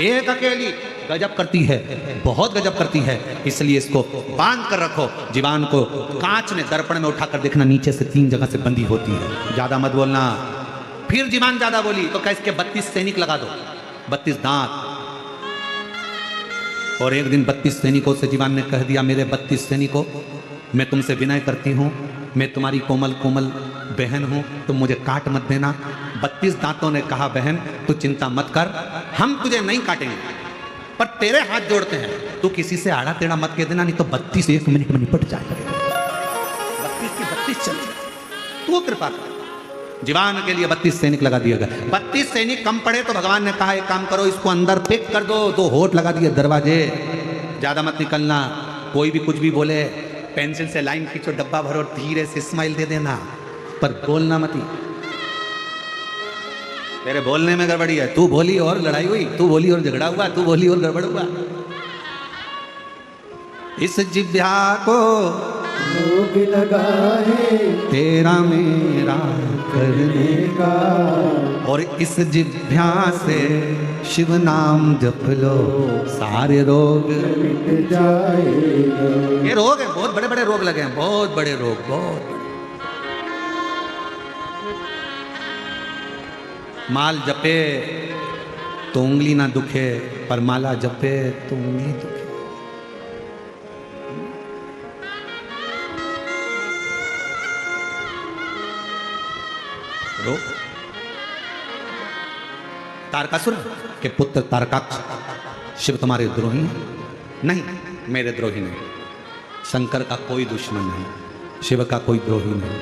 एक अकेली गजब करती है, बहुत गजब करती है, इसलिए इसको बांध कर रखो। जीवान को कांच में दर्पण में उठाकर देखना, नीचे से 3 जगह से बंधी होती है। ज्यादा मत बोलना। फिर जीवान ज्यादा बोली तो क्या इसके 32 सैनिक लगा दो, 32 दांत। और एक दिन 32 सैनिकों से जीवान ने कह दिया, मेरे 32 सैनिकों, मैं तुमसे विनय करती हूँ, मैं तुम्हारी कोमल कोमल बहन हूँ, तुम मुझे काट मत देना। 32 दांतों ने कहा, बहन तू चिंता मत कर, हम तुझे नहीं काटेंगे, पर तेरे हाथ जोड़ते हैं, तू किसी से आड़ा टेढ़ा मत कह देना, नहीं तो 32 1 मिनट में निपट जाएगा। 32 की 32 चल, तू कृपा कर। जीवान के लिए 32 सैनिक लगा दिया गया। 32 सैनिक कम पड़े तो भगवान ने कहा, एक काम करो, इसको अंदर पैक कर दो। 2 होठ लगा दिए दरवाजे, ज्यादा मत निकलना। कोई भी कुछ भी बोले, पेंसिल से लाइन खींचो, डब्बा भरो, धीरे से स्माइल दे देना, पर बोलना मत ही। तेरे बोलने में गड़बड़ी है, तू बोली और लड़ाई हुई, तू बोली और झगड़ा हुआ, तू बोली और गड़बड़ हुआ। इस जिह्वा को रोग लगाए तेरा मेरा करने का, और इस जिह्वा से शिव नाम जप लो सारे रोग मिट जाएगा। ये रोग है, बहुत बड़े बड़े रोग लगे हैं, बहुत बड़े रोग, बहुत बड़े। माल जपे तो उंगली ना दुखे, पर माला जपे तो उंगली दुखे। रोग। तारकासुर के पुत्र तारकाक्ष, शिव तुम्हारे द्रोही हैं? नहीं, मेरे द्रोही नहीं। शंकर का कोई दुश्मन नहीं, शिव का कोई द्रोही नहीं।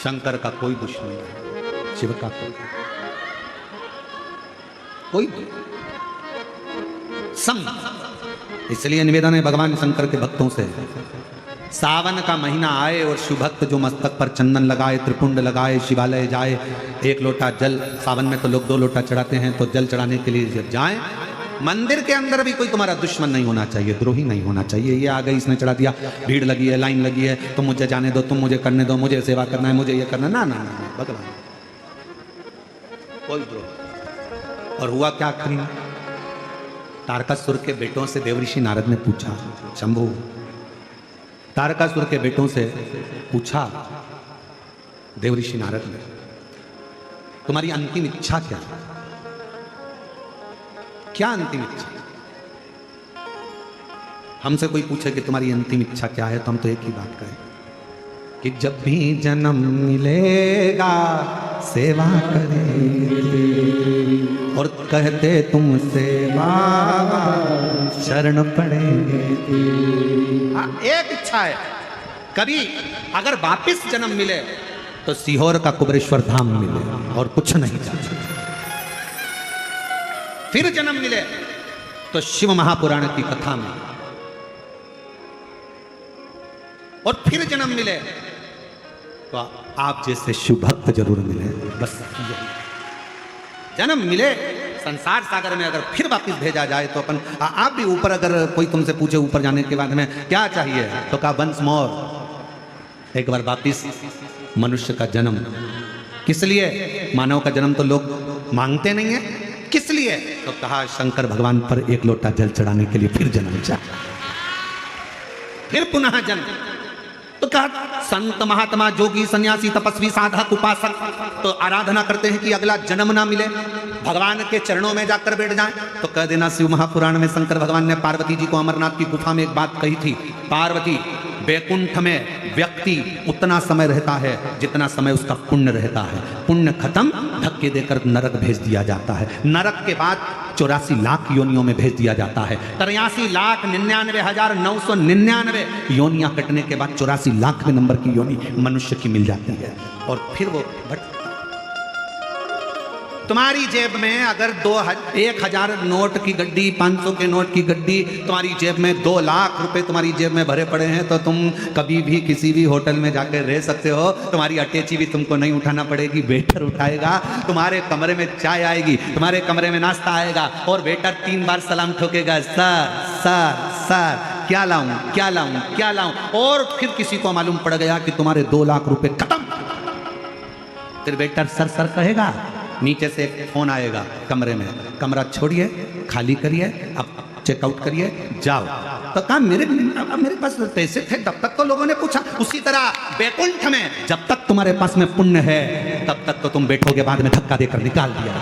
शंकर का कोई दुश्मन नहीं, शिव का कोई सम। इसलिए निवेदन है भगवान शंकर के भक्तों से, सावन का महीना आए और शिव भक्त जो मस्तक पर चंदन लगाए, त्रिपुंड लगाए, शिवालय जाए, 1 लोटा जल, सावन में तो लोग 2 लोटा चढ़ाते हैं, तो जल चढ़ाने के लिए जब जाएं, मंदिर के अंदर भी कोई तुम्हारा दुश्मन नहीं होना चाहिए, द्रोही नहीं होना चाहिए। ये आ गई, इसने चढ़ा दिया, भीड़ लगी है, लाइन लगी है, तुम मुझे जाने दो, तुम मुझे करने दो, मुझे सेवा करना है, मुझे ये करना, ना ना ना, भगवान कोई द्रोह। और हुआ क्या आखिरी में? तारकासुर के बेटों से देवऋषि नारद ने पूछा, शंभु, तारकासुर के बेटों से पूछा देवऋषि नारद ने, तुम्हारी अंतिम इच्छा क्या है? क्या अंतिम इच्छा? हमसे कोई पूछे कि तुम्हारी अंतिम इच्छा क्या है, तो हम तो एक ही बात कहें कि जब भी जन्म मिलेगा सेवा करेंगे, और कहते तुमसे बाबा शरण पड़ेंगे। एक इच्छा है, कभी अगर वापिस जन्म मिले तो सीहोर का कुबरेश्वर धाम मिले, और कुछ नहीं चाहिए। फिर जन्म मिले तो शिव महापुराण की कथा में, और फिर जन्म मिले तो आप जैसे शिव भक्त जरूर मिले। बस जन्म मिले संसार सागर में, अगर फिर वापस भेजा जाए तो अपन आप भी ऊपर, अगर कोई तुमसे पूछे ऊपर जाने के बाद में क्या चाहिए, तो कहा वंस मोर, एक बार वापिस मनुष्य का जन्म। किस लिए? मानव का जन्म तो लोग मांगते नहीं है, किस लिए? तो कहा शंकर भगवान पर एक लोटा जल चढ़ाने के लिए फिर जन्म चाहा, फिर पुनः जन्म। तो कहा संत महात्मा जोगी सन्यासी तपस्वी साधक उपासक तो आराधना करते हैं कि अगला जन्म ना मिले, भगवान के चरणों में जाकर बैठ जाएं। तो कह देना शिव महापुराण में शंकर भगवान ने पार्वती जी को अमरनाथ की गुफा में एक बात कही थी, पार्वती वैकुंठ में व्यक्ति उतना समय रहता है जितना समय उसका पुण्य रहता है, पुण्य खत्म धक्के देकर नरक भेज दिया जाता है, नरक के बाद 84 लाख योनियों में भेज दिया जाता है, 83,99,999 योनियां कटने के बाद 84 लाखवें नंबर की योनि मनुष्य की मिल जाती है। और फिर वो तुम्हारी जेब में अगर 1,000 नोट की गड्डी, 500 के नोट की गड्डी तुम्हारी जेब में 2 लाख रुपए तुम्हारी जेब में भरे पड़े हैं, तो तुम कभी भी किसी भी होटल में जाकर रह सकते हो, तुम्हारी अटैची भी तुमको नहीं उठाना पड़ेगी, वेटर उठाएगा, तुम्हारे कमरे में चाय आएगी, तुम्हारे कमरे में नाश्ता आएगा और वेटर 3 बार सलाम ठोकेगा, सर सर सर क्या लाऊं क्या लाऊं क्या लाऊं, और फिर किसी को मालूम पड़ गया कि तुम्हारे 2 लाख रुपए खत्म, फिर वेटर सर सर कहेगा, नीचे से एक फोन आएगा कमरे में, कमरा छोड़िए, खाली करिए, अब चेकआउट करिए, जाओ। तो कहा मेरे पास पैसे थे तब तक तो लोगों ने पूछा। उसी तरह वैकुंठ में जब तक तुम्हारे पास में पुण्य है तब तक तो तुम बैठोगे, बाद में धक्का देकर निकाल दिया।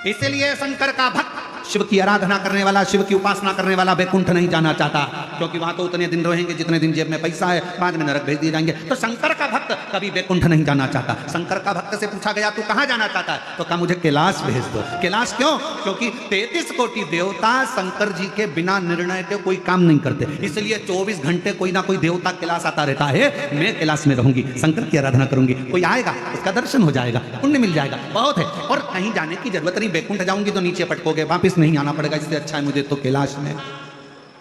इसीलिए शंकर का भक्त, शिव की आराधना करने वाला, शिव की उपासना करने वाला वैकुंठ नहीं जाना चाहता, क्योंकि वहां तो उतने दिन रहेंगे जितने दिन जेब में पैसा है, बाद में नरक भेज दिए जाएंगे। तो शंकर का भक्त कभी वैकुंठ नहीं जाना चाहता। शंकर का भक्त से पूछा गया तू कहां जाना चाहता है? तो कहा मुझे कैलाश भेज दो। कैलाश क्यों? क्योंकि 33 कोटि देवता शंकर जी के बिना निर्णय के कोई काम नहीं करते, इसलिए 24 घंटे कोई ना कोई देवता कैलाश आता रहता है। मैं कैलाश में रहूंगी, शंकर की आराधना करूंगी, कोई आएगा उसका दर्शन हो जाएगा, पुण्य मिल जाएगा, बहुत है। और कहीं जाने की जरूरत नहीं, वैकुंठ जाऊंगी तो नीचे पटकोगे, वापिस नहीं आना पड़ेगा, इससे अच्छा है मुझे तो कैलाश में।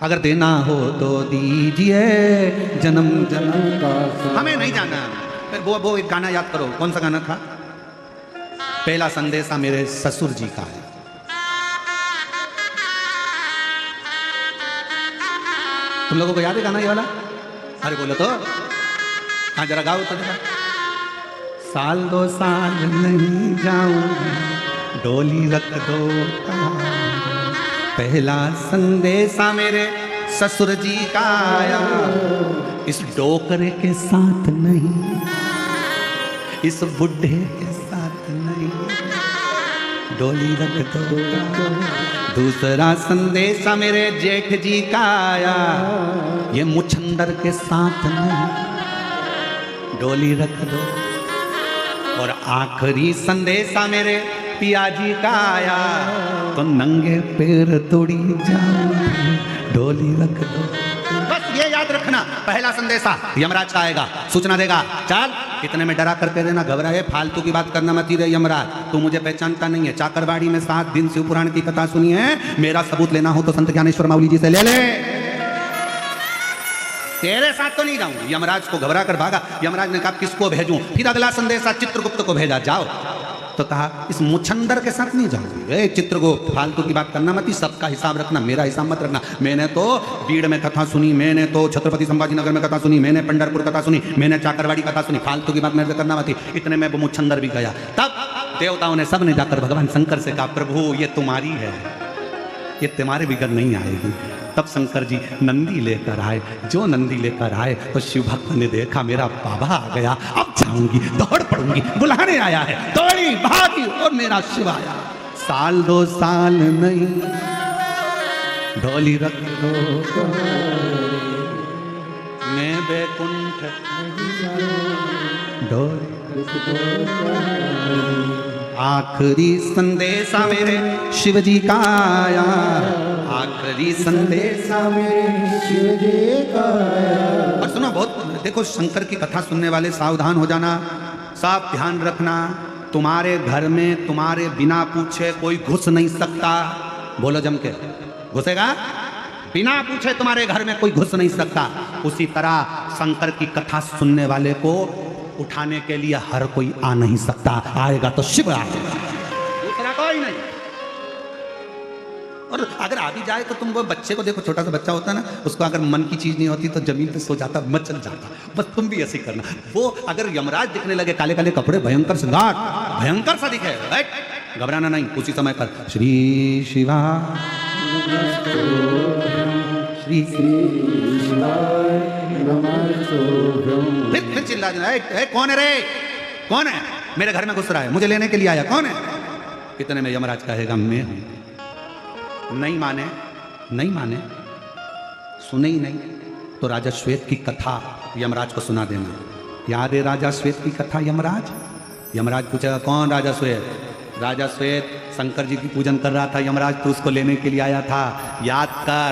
अगर देना हो तो दीजिए जन्म जन्म का, हमें नहीं जाना। फिर वो एक गाना याद करो, कौन सा गाना था? पहला संदेशा मेरे ससुर जी का है। तुम लोगों को याद है गाना ये वाला? अरे बोलो तो, हाँ जरा गाओ तो जरा। 1 साल 2 साल नहीं जाऊंगी, डोली रख दो, पहला संदेशा मेरे ससुर जी का आया, इस डोकरे के साथ नहीं, इस बुढ़े के साथ नहीं, डोली रख दो। दूसरा संदेशा मेरे जेठ जी का आया, ये मुछंदर के साथ नहीं, डोली रख दो। और आखिरी संदेशा मेरे पिया जी का आया, तो नंगे पैर तोड़ी जाऊंगी, डोली रख दो। बस ये याद रखना, पहला संदेशा यमराज का आएगा, सूचना देगा, चल इतने में डरा करके देना, घबराए फालतू की बात करना मत ही रे यमराज, तू मुझे पहचानता नहीं है, चाकरबाड़ी में 7 दिन शिव पुराण की कथा सुनी है, मेरा सबूत लेना हो तो संत ज्ञानेश्वर माउली जी से ले ले, तेरे साथ तो नहीं जाऊंगी। यमराज को घबरा कर भागा। यमराज ने कहा किसको भेजूं? फिर अगला संदेशा चित्रगुप्त को भेजा, जाओ। तो कहा इस मुछंदर के साथ नहीं जाऊंगी। चित्रगुप्त फालतू की बात करना मत, सबका हिसाब रखना, मेरा हिसाब मत रखना। मैंने तो बीड़ में कथा सुनी, मैंने तो छत्रपति संभाजी नगर में कथा सुनी, मैंने पंढरपुर कथा सुनी, मैंने चाकरवाड़ी कथा सुनी, फालतू की बात मेरे से करना मत। इतने में वो मुछंदर भी गया। तब देवताओं ने सब ने जाकर भगवान शंकर से कहा प्रभु ये तुम्हारी है, ये तुम्हारे बिगड़ नहीं आएगी। तब शंकर जी नंदी लेकर आए। जो नंदी लेकर आए तो शिव भक्त ने देखा मेरा बाबा आ गया, अब जाऊंगी, दौड़ पड़ूंगी, बुलाने आया है, दौड़ी भागी और मेरा शिव आया। 1 साल 2 साल नहीं, डोली रख दो, मैं बैकुंठ डोली। आखिरी संदेशा मेरे शिव जी का आया, आखिरी संदेशा मेरे शिव जी का आया। और सुनो, बहुत देखो, शंकर की कथा सुनने वाले सावधान हो जाना, सब ध्यान रखना। तुम्हारे घर में तुम्हारे बिना पूछे कोई घुस नहीं सकता। बोलो जम के, घुसेगा? बिना पूछे तुम्हारे घर में कोई घुस नहीं सकता। उसी तरह शंकर की कथा सुनने वाले को उठाने के लिए हर कोई आ नहीं सकता, आएगा तो शिव आएगा, दूसरा कोई नहीं। और अगर आ भी जाए तो तुम वो बच्चे को देखो, छोटा सा बच्चा होता है ना, उसको अगर मन की चीज नहीं होती तो जमीन पे सो जाता, मचल जाता। बस तुम भी ऐसे ही करना। वो अगर यमराज दिखने लगे, काले काले कपड़े, भयंकर श्रृंगार, भयंकर सा दिखे, घबराना नहीं। उसी समय पर श्री शिवा श्री फिर चिल्ला देना, कौन है रे, कौन है मेरे घर में घुस रहा है, मुझे लेने के लिए आया, कौन है? कितने में यमराज कहेगा मैं हूं। नहीं माने, नहीं माने, सुने ही नहीं तो राजा श्वेत की कथा यमराज को सुना देना। याद है राजा श्वेत की कथा? यमराज पूछेगा कौन राजा श्वेत? राजा श्वेत शंकर जी की पूजन कर रहा था, यमराज तो उसको लेने के लिए आया था। याद कर,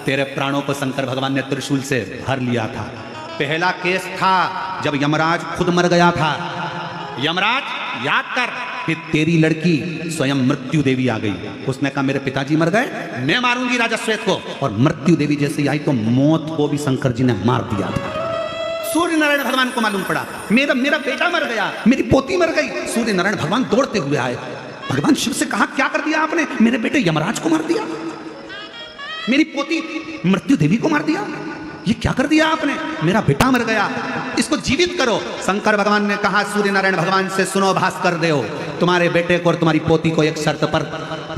तेरे प्राणों को शंकर भगवान ने त्रिशूल से भर लिया था। पहला केस था जब यमराज खुद मर गया था। यमराज याद कर कि तेरी लड़की स्वयं मृत्यु देवी आ गई, उसने कहा मेरे पिताजी मर गए, मैं मारूंगी राजा श्वेत को। और मृत्यु देवी जैसे आई तो मौत को भी शंकर जी ने मार दिया था। सूर्य नारायण भगवान को मालूम पड़ा मेरा बेटा मर गया, मेरी पोती मर गई। सूर्य नारायण भगवान दौड़ते हुए आए, भगवान शिव से कहा क्या कर दिया आपने? मेरे बेटे यमराज को मार दिया, मेरी पोती मृत्यु देवी को मार दिया, ये क्या कर दिया आपने? मेरा बेटा मर गया, इसको जीवित करो। शंकर भगवान ने कहा सूर्य नारायण भगवान से, सुनो भास्कर देव, तुम्हारे बेटे को और तुम्हारी पोती को एक शर्त पर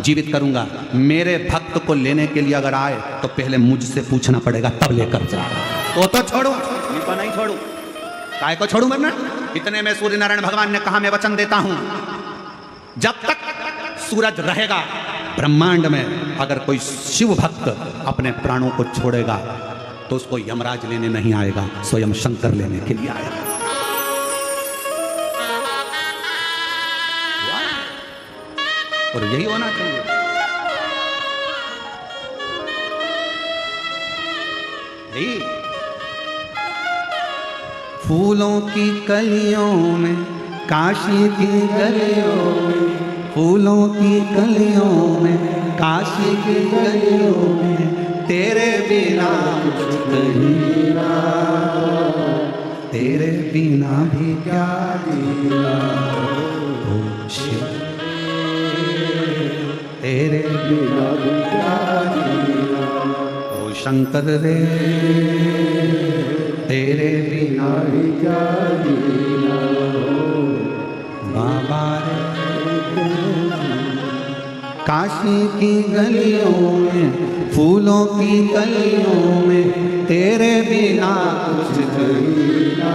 जीवित करूंगा। मेरे भक्त को लेने के लिए अगर आए तो पहले मुझसे पूछना पड़ेगा, तब लेकर जा। तो छोड़ू, नहीं छोड़ू, काय को छोड़ू मरना? इतने में सूर्य नारायण भगवान ने कहा मैं वचन देता हूं, जब तक सूरज रहेगा ब्रह्मांड में, अगर कोई शिव भक्त अपने प्राणों को छोड़ेगा तो उसको यमराज लेने नहीं आएगा, स्वयं शंकर लेने के लिए आएगा। और यही होना चाहिए। यही फूलों की कलियों में, काशी की गलियों में, फूलों की कलियों में, काशी की गलियों में, तेरे बिना कुछ कहीं ना, तेरे बिना भी क्या जीना। ओ शिव, तेरे बिना भी क्या जीना। ओ शंकर रे, तेरे बिना भी क्या जीना। बाबा रे, काशी की गलियों में, फूलों की गलियों में, तेरे बिना कुछ कहीं ना।